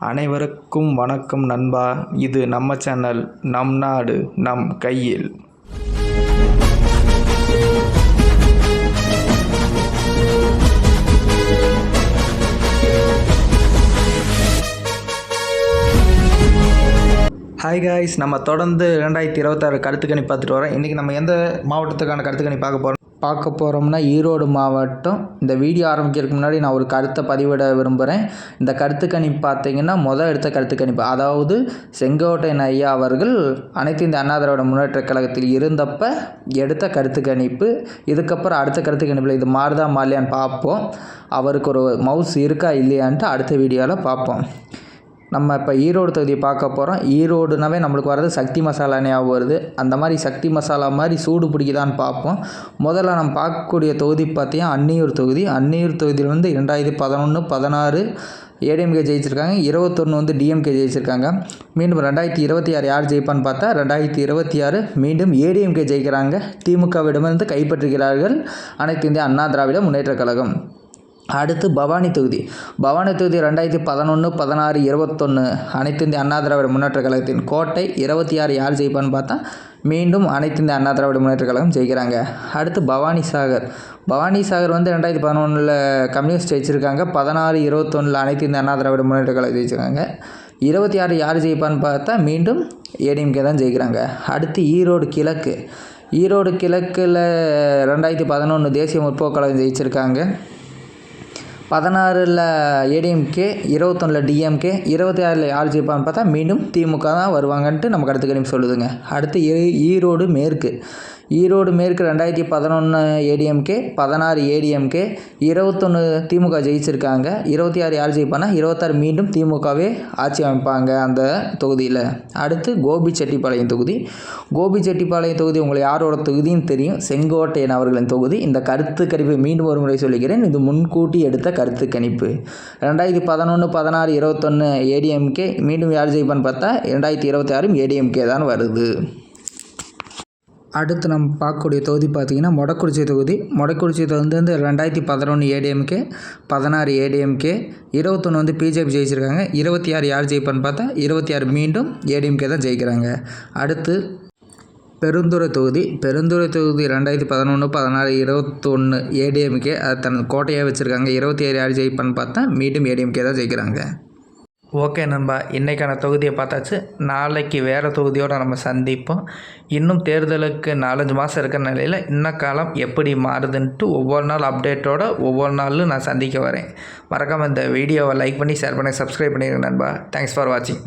அனைவருக்கும் வணக்கம் நண்பா. இது நம்ம சேனல், நம் நாடு நம் கையில். ஹாய் காய்ஸ், நம்ம தொடர்ந்து 2026 கருத்துக்கணி பார்த்துட்டு வரோம். இன்றைக்கி நம்ம எந்த மாவட்டத்துக்கான கருத்துக்கணி பார்க்க போகிறோம்னா ஈரோடு மாவட்டம். இந்த வீடியோ ஆரம்பிக்கிறதுக்கு முன்னாடி நான் ஒரு கருத்தை பதிவிட விரும்புகிறேன். இந்த கருத்துக்கணிப்பு பார்த்தீங்கன்னா எடுத்த கருத்துக்கணிப்பு, அதாவது செங்கோட்டையன் ஐயா அவர்கள் அனைத்து இந்திய அண்ணா திராவிட முன்னேற்றக் கழகத்தில் இருந்தப்போ எடுத்த கருத்துக்கணிப்பு. இதுக்கப்புறம் அடுத்த கருத்துக்கணிப்பில் இது மாறுதா மாறலையான்னு பார்ப்போம். அவருக்கு ஒரு மவுஸ் இருக்கா இல்லையான்ட்டு அடுத்த வீடியோவில் பார்ப்போம். நம்ம இப்போ ஈரோடு தொகுதியை பார்க்க போகிறோம். ஈரோடுனாவே நம்மளுக்கு வர்றது சக்தி மசாலா ஞாபகம் வருது. அந்த மாதிரி சக்தி மசாலா மாதிரி சூடு பிடிக்குதான்னு பார்ப்போம். முதல்ல நம்ம பார்க்கக்கூடிய தொகுதி பார்த்தீங்கன்னா அன்னியூர் தொகுதி. அன்னியூர் தொகுதியில் 2011, 16 ஏடிஎம்கே ஜெயிச்சிருக்காங்க, 21 டிஎம்கே ஜெயிச்சிருக்காங்க. மீண்டும் 2026 யார் ஜெயிப்பான்னு பார்த்தா 2026 மீண்டும் ஏடிஎம்கே ஜெயிக்கிறாங்க. திமுகவிடமிருந்து கைப்பற்றுகிறார்கள் அனைத்து இந்திய அண்ணா திராவிட முன்னேற்றக் கழகம். அடுத்து பவானி தொகுதி. 2011, 16, 21 அனைத்து இந்திய அண்ணா திராவிட முன்னேற்றக் கழகத்தின் கோட்டை. 26 யார் ஜெயிப்பான்னு பார்த்தா மீண்டும் அனைத்து இந்திய அண்ணா திராவிட முன்னேற்றக் கழகம் ஜெயிக்கிறாங்க. அடுத்து பவானி சாகர். 2011 கம்யூனிஸ்ட் ஜெயிச்சிருக்காங்க. 16, 21 அனைத்து இந்திய அண்ணா திராவிட முன்னேற்றக் கழகம் ஜெயிச்சிருக்காங்க. 26 யார் ஜெயிப்பான்னு பார்த்தா மீண்டும் ஏடிஎம்கே தான் ஜெயிக்கிறாங்க. அடுத்து ஈரோடு கிழக்கு. ஈரோடு கிழக்கில் 2011 தேசிய முற்போக்கு கழகம் ஜெயிச்சிருக்காங்க. 16 ஏடிஎம்கே, 21 டிஎம்கே, 26 யார் ஜெயிப்பான்னு பார்த்தா மீண்டும் திமுக தான் வருவாங்கன்ட்டு நம்ம கருத்துக்கணிப்பு சொல்லுதுங்க. அடுத்து ஈரோடு மேற்கு. ஈரோடு மேற்கு 2011 ஏடிஎம்கே, 16 ஏடிஎம்கே, 21 திமுக ஜெயிச்சிருக்காங்க. 26 யார் ஜெயிப்பானா 26 மீண்டும் திமுகவே ஆட்சி அமைப்பாங்க அந்த தொகுதியில். அடுத்து கோபிச்செட்டிப்பாளையம் தொகுதி. கோபிச்செட்டிப்பாளையம் தொகுதி உங்களுக்கு யாரோட தொகுதின்னு தெரியும், செங்கோட்டையன் அவர்களின் தொகுதி. இந்த கருத்து கணிப்பை மீண்டும் ஒரு முறை சொல்லிக்கிறேன், இது முன்கூட்டி எடுத்த கருத்து கணிப்பு. 2011, 16, 21 ஏடிஎம்கே, மீண்டும் யார் ஜெயிப்பான்னு பார்த்தா 2026 ஏடிஎம்கே தான் வருது. அடுத்து நம்ம பார்க்கக்கூடிய தொகுதி பார்த்திங்கன்னா மொடக்குறிச்சி தொகுதி. மொடக்குறிச்சி தொகுதி 2011 ஏடிஎம்கே, 16 ஏடிஎம்கே, 21 பிஜேபி ஜெயிச்சிருக்காங்க. 26 யார் ஜெயிப்பான்னு பார்த்தா 26 மீண்டும் ஏடிஎம்கே தான் ஜெயிக்கிறாங்க. அடுத்து பெருந்துறை தொகுதி. பெருந்துறை தொகுதி 2011, 16, 21 ஏடிஎம்கே அது தன் கோட்டையாக வச்சுருக்காங்க. 27 யார் ஜெயிப்பான்னு பார்த்தா மீண்டும் ஏடிஎம்கே தான் ஜெயிக்கிறாங்க. ஓகே நண்பா, இன்றைக்கான தொகுதியை பார்த்தாச்சு. நாளைக்கு வேறு தொகுதியோடு நம்ம சந்திப்போம். இன்னும் தேர்தலுக்கு 4-5 மாதம் இருக்கிற நிலையில் இன்னும் காலம் எப்படி மாறுதுன்ட்டு ஒவ்வொரு நாள் அப்டேட்டோடு ஒவ்வொரு நாளும் நான் சந்திக்க வரேன். மறக்காமல் இந்த வீடியோவை லைக் பண்ணி ஷேர் பண்ணி சப்ஸ்கிரைப் பண்ணிடுங்க நண்பா. தேங்க்ஸ் ஃபார் வாட்சிங்.